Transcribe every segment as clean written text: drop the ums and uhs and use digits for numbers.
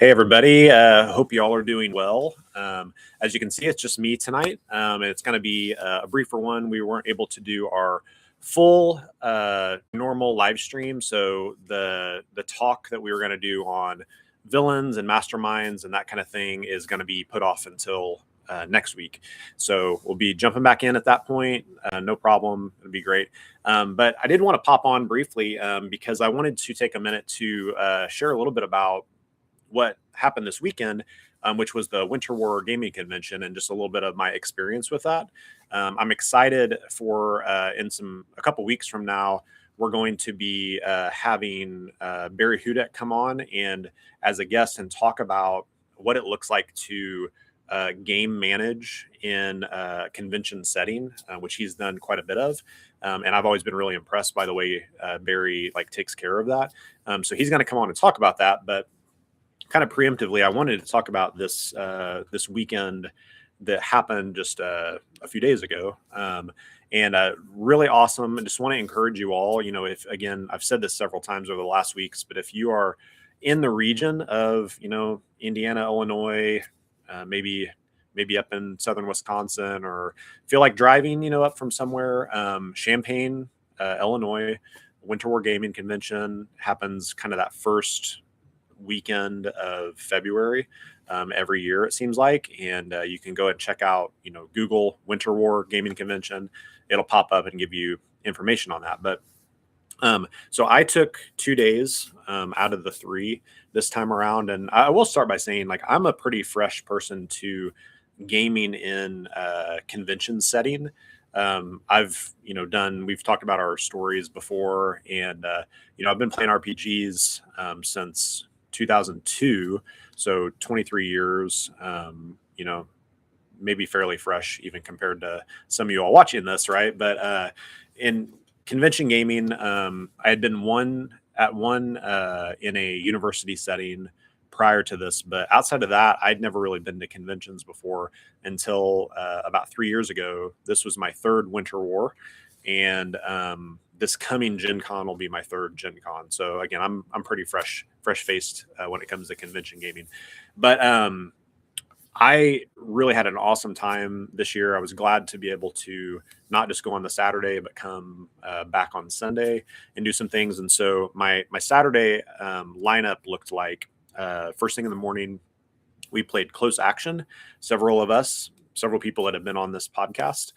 Hey, everybody. Hope you all are doing well. As you can see, it's just me tonight, and it's going to be a briefer one. We weren't able to do our full normal live stream, so the talk that we were going to do on villains and masterminds and that kind of thing is going to be put off until next week. So we'll be jumping back in at that point. No problem. It'll be great. But I did want to pop on briefly because I wanted to take a minute to share a little bit about what happened this weekend, which was the Winter War Gaming Convention, and just a little bit of my experience with that. I'm excited for in a couple weeks from now, we're going to be having Barry Hudek come on and as a guest and talk about what it looks like to game manage in a convention setting, which he's done quite a bit of. And I've always been really impressed by the way Barry takes care of that. So he's going to come on and talk about that, but kind of preemptively, I wanted to talk about this weekend that happened just a few days ago, and really awesome. I just want to encourage you all. If again, I've said this several times over the last weeks, but if you are in the region of Indiana, Illinois, maybe up in southern Wisconsin, or feel like driving up from somewhere, Champaign, Illinois, Winter War Gaming Convention happens kind of that first weekend of February every year, it seems like. And you can go and check out, Google Winter War Gaming Convention. It'll pop up and give you information on that. But so I took 2 days out of the 3 this time around. And I will start by saying, I'm a pretty fresh person to gaming in a convention setting. We've talked about our stories before, and I've been playing RPGs since 2002, so 23 years, maybe fairly fresh even compared to some of you all watching this, right? But in convention gaming, I had been one in a university setting prior to this, but outside of that, I'd never really been to conventions before until about 3 years ago. This was my 3rd Winter War, and this coming Gen Con will be my 3rd Gen Con. So again, I'm pretty fresh faced when it comes to convention gaming. But I really had an awesome time this year. I was glad to be able to not just go on the Saturday, but come back on Sunday and do some things. And so my Saturday lineup looked like first thing in the morning, we played Close Action. Several people that have been on this podcast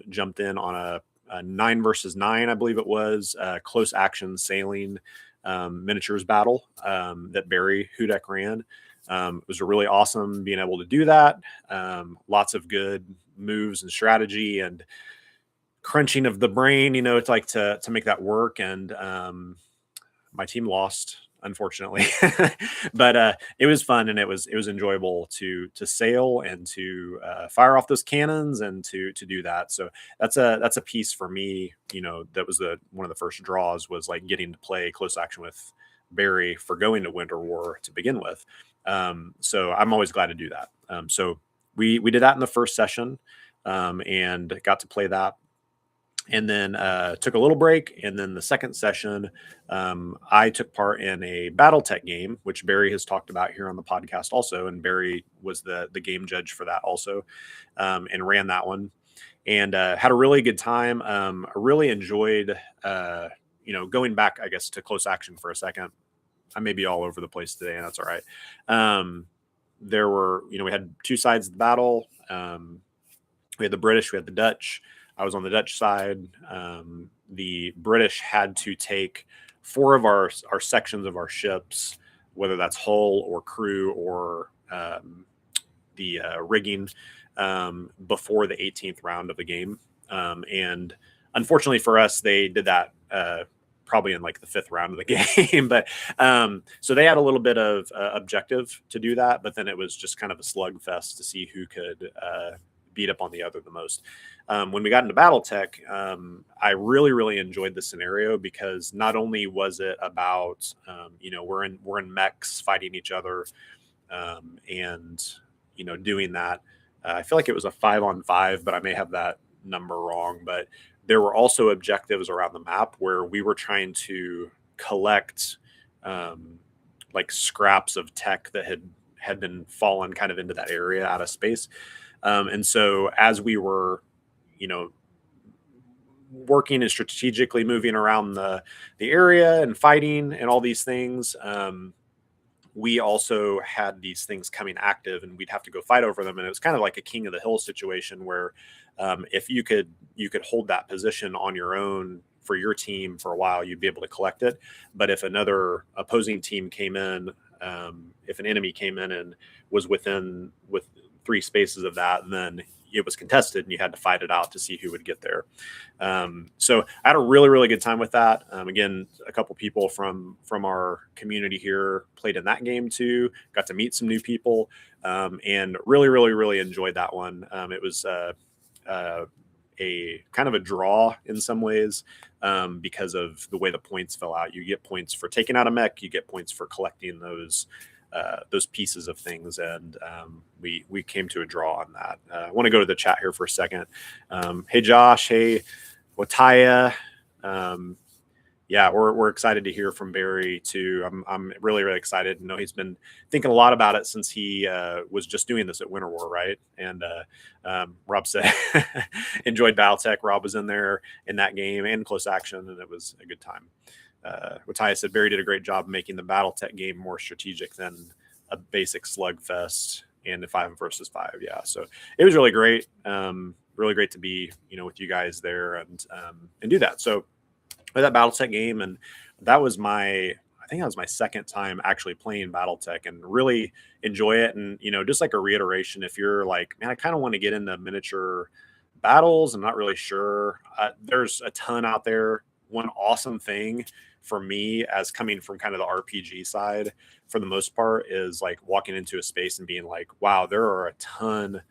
jumped in on a 9 versus 9, I believe it was, close action sailing miniatures battle that Barry Hudek ran. It was really awesome being able to do that. Lots of good moves and strategy and crunching of the brain, to make that work. And my team lost, unfortunately, but it was fun, and it was enjoyable to sail and to fire off those cannons and to do that. So that's a piece for me. That was one of the first draws, was getting to play close action with Barry for going to Winter War to begin with. So I'm always glad to do that. So we did that in the first session, and got to play that. And then took a little break. And then the second session, I took part in a BattleTech game, which Barry has talked about here on the podcast also. And Barry was the game judge for that also, and ran that one. And had a really good time. I really enjoyed, going back, I guess, to close action for a second. I may be all over the place today, and that's all right. There were, we had 2 sides of the battle. We had the British, we had the Dutch. I was on the Dutch side. The British had to take 4 of our sections of our ships, whether that's hull or crew or the rigging, before the 18th round of the game. And unfortunately for us, they did that probably in the 5th round of the game. But so they had a little bit of objective to do that, but then it was just kind of a slugfest to see who could beat up on the other the most. When we got into BattleTech, I really, really enjoyed the scenario, because not only was it about, we're in mechs fighting each other, and, doing that. I feel like it was a 5-on-5, but I may have that number wrong. But there were also objectives around the map where we were trying to collect like scraps of tech that had been fallen kind of into that area out of space. And so as we were, you know, working and strategically moving around the area and fighting and all these things, we also had these things coming active, and we'd have to go fight over them. And it was kind of like a king of the hill situation where if you could hold that position on your own for your team for a while, you'd be able to collect it. But if another opposing team came in, if an enemy came in and was with 3 spaces of that, then it was contested and you had to fight it out to see who would get there. So I had a really, really good time with that. Again, a couple people from our community here played in that game too, got to meet some new people, and really, really, really enjoyed that one. It was a kind of a draw in some ways, because of the way the points fell out. You get points for taking out a mech, you get points for collecting those pieces of things, and we came to a draw on that. I want to go to the chat here for a second. Hey Josh, hey Wataya, yeah, we're excited to hear from Barry too. I'm really, really excited. You know, he's been thinking a lot about it since he was just doing this at Winter War, right? And Rob said enjoyed BattleTech. Rob was in there in that game and close action, and it was a good time. Wataya said Barry did a great job making the BattleTech game more strategic than a basic slugfest and the 5 versus 5. Yeah, so it was really great. Really great to be, you know, with you guys there and do that. So with that BattleTech game, and that was I think that was my second time actually playing BattleTech, and really enjoy it. And, you know, just like a reiteration, if you're like, man, I kind of want to get into miniature battles, I'm not really sure. There's a ton out there. One awesome thing for me, as coming from kind of the RPG side for the most part, is like walking into a space and being like, wow, there are a ton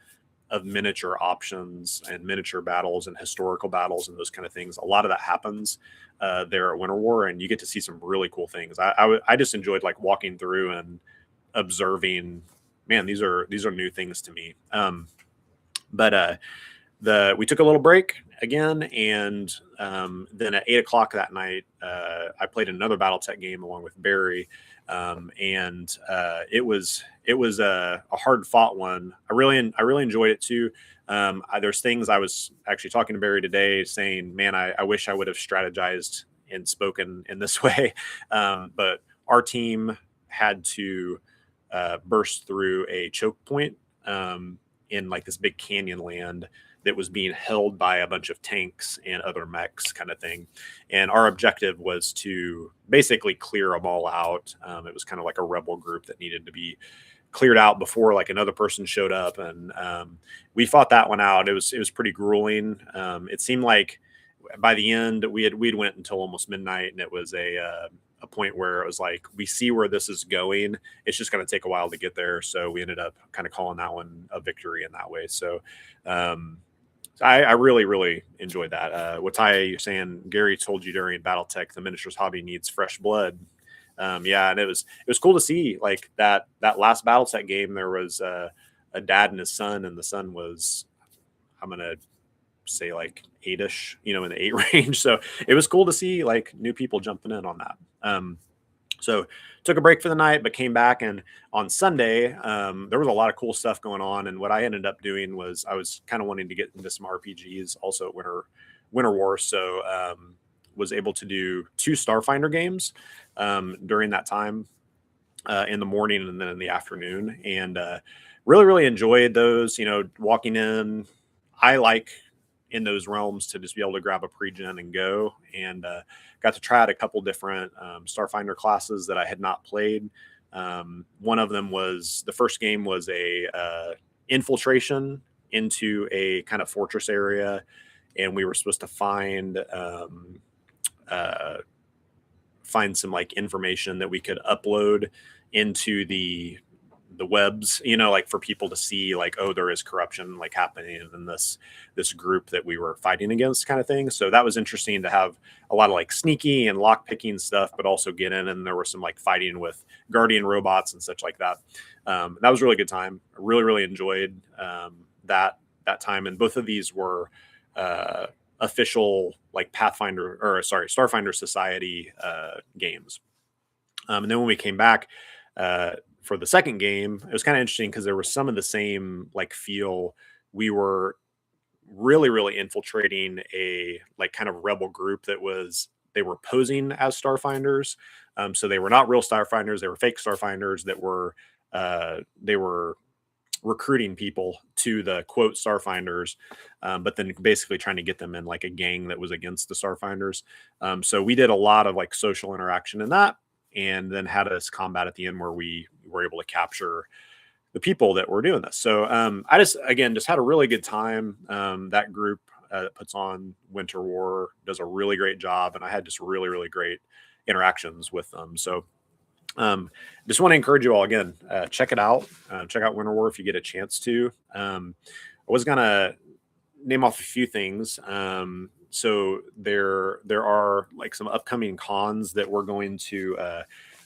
of miniature options and miniature battles and historical battles and those kind of things. A lot of that happens there at Winter War, and you get to see some really cool things. I just enjoyed like walking through and observing, man, these are new things to me. But we took a little break again, and then at 8 o'clock that night, I played another BattleTech game along with Barry, and it was a hard fought one. I really enjoyed it too. There's things I was actually talking to Barry today, saying, man, I wish I would have strategized and spoken in this way, but our team had to burst through a choke point in like this big canyon land that was being held by a bunch of tanks and other mechs kind of thing. And our objective was to basically clear them all out. It was kind of like a rebel group that needed to be cleared out before like another person showed up. And we fought that one out. It was pretty grueling. It seemed like by the end we'd went until almost midnight, and it was a point where it was like, we see where this is going. It's just going to take a while to get there. So we ended up kind of calling that one a victory in that way. So I really, really enjoyed that. Wataya, you're saying Gary told you during BattleTech the miniatures hobby needs fresh blood. Yeah, and it was cool to see like that last BattleTech game. There was a dad and his son, and the son was, I'm gonna say like 8-ish, you know, in the 8 range. So it was cool to see like new people jumping in on that. So took a break for the night, but came back, and on Sunday, there was a lot of cool stuff going on. And what I ended up doing was I was kind of wanting to get into some RPGs also at Winter War. So was able to do 2 Starfinder games during that time in the morning and then in the afternoon. And really, really enjoyed those, you know, walking in. I like in those realms to just be able to grab a pre-gen and go, and got to try out a couple different Starfinder classes that I had not played. One of them was, the first game was a infiltration into a kind of fortress area, and we were supposed to find some like information that we could upload into the webs, you know, like for people to see like, oh, there is corruption like happening in this group that we were fighting against kind of thing. So that was interesting to have a lot of like sneaky and lock picking stuff, but also get in, and there was some like fighting with guardian robots and such like that. That was a really good time. I really, really enjoyed that time. And both of these were official like Starfinder Society games. And then when we came back for the second game, it was kind of interesting because there was some of the same like feel. We were really infiltrating a like kind of rebel group that was they were posing as starfinders. So they were not real starfinders; they were fake starfinders that were they were recruiting people to the quote starfinders, but then basically trying to get them in like a gang that was against the starfinders. So we did a lot of like social interaction in that, and then had this combat at the end where we were able to capture the people that were doing this. So I just again just had a really good time. That group that puts on Winter War does a really great job, and I had just really great interactions with them. So just want to encourage you all again, check it out. Check out Winter War if you get a chance to. I was gonna name off a few things. So there are like some upcoming cons that we're going to.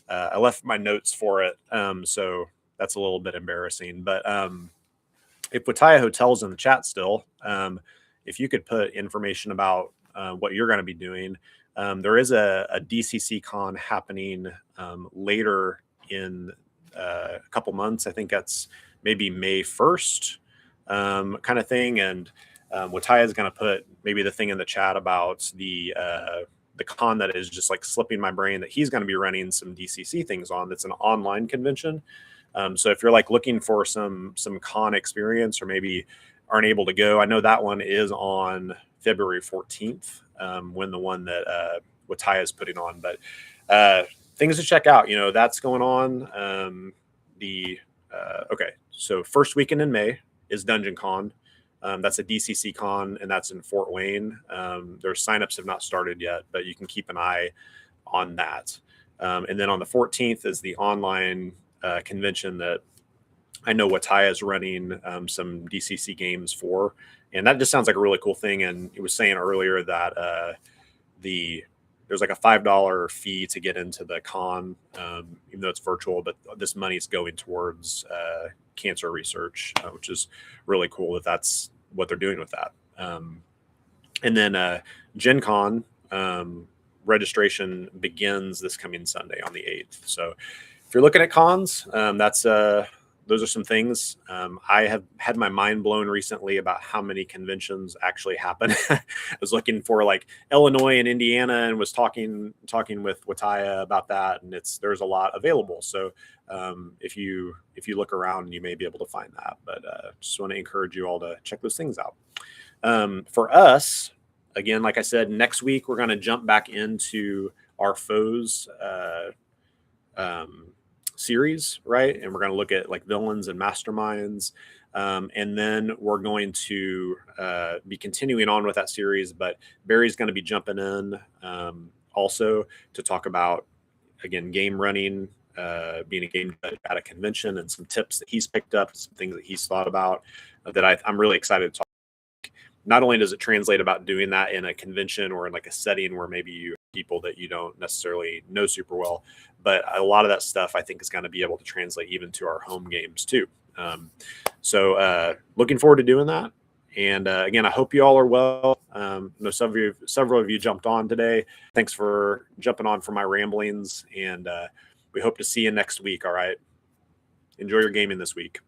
I left my notes for it, so that's a little bit embarrassing. But if Wataya Hotel's in the chat still, if you could put information about what you're going to be doing. There is a DCC con happening later in a couple months. I think that's maybe May 1st kind of thing. And Wataya is going to put maybe the thing in the chat about the con that is just like slipping my brain that he's going to be running some DCC things on. That's an online convention. So if you're like looking for some con experience or maybe aren't able to go, I know that one is on February 14th. When the one that Wataya is putting on, but things to check out. You know, that's going on. Okay, so first weekend in May is Dungeon Con. That's a DCC con, and that's in Fort Wayne. Their signups have not started yet, but you can keep an eye on that. And then on the 14th is the online convention that I know Wataya is running some DCC games for, and that just sounds like a really cool thing. And he was saying earlier that there's like a $5 fee to get into the con, even though it's virtual, but this money is going towards cancer research, which is really cool that that's what they're doing with that. And then Gen Con registration begins this coming Sunday on the 8th. So if you're looking at cons, those are some things. I have had my mind blown recently about how many conventions actually happen. I was looking for like Illinois and Indiana and was talking with Wataya about that, and there's a lot available. So if you look around, you may be able to find that. But just want to encourage you all to check those things out. For us, again, like I said, next week we're going to jump back into our foes series, right? And we're going to look at like villains and masterminds. And then we're going to be continuing on with that series, but Barry's going to be jumping in also to talk about, again, game running, being a game judge at a convention, and some tips that he's picked up, some things that he's thought about that I'm really excited to talk. Not only does it translate about doing that in a convention or in like a setting where maybe you have people that you don't necessarily know super well, but a lot of that stuff I think is going to be able to translate even to our home games too. So looking forward to doing that. And again, I hope you all are well. I know several of you jumped on today. Thanks for jumping on for my ramblings, and we hope to see you next week. All right. Enjoy your gaming this week.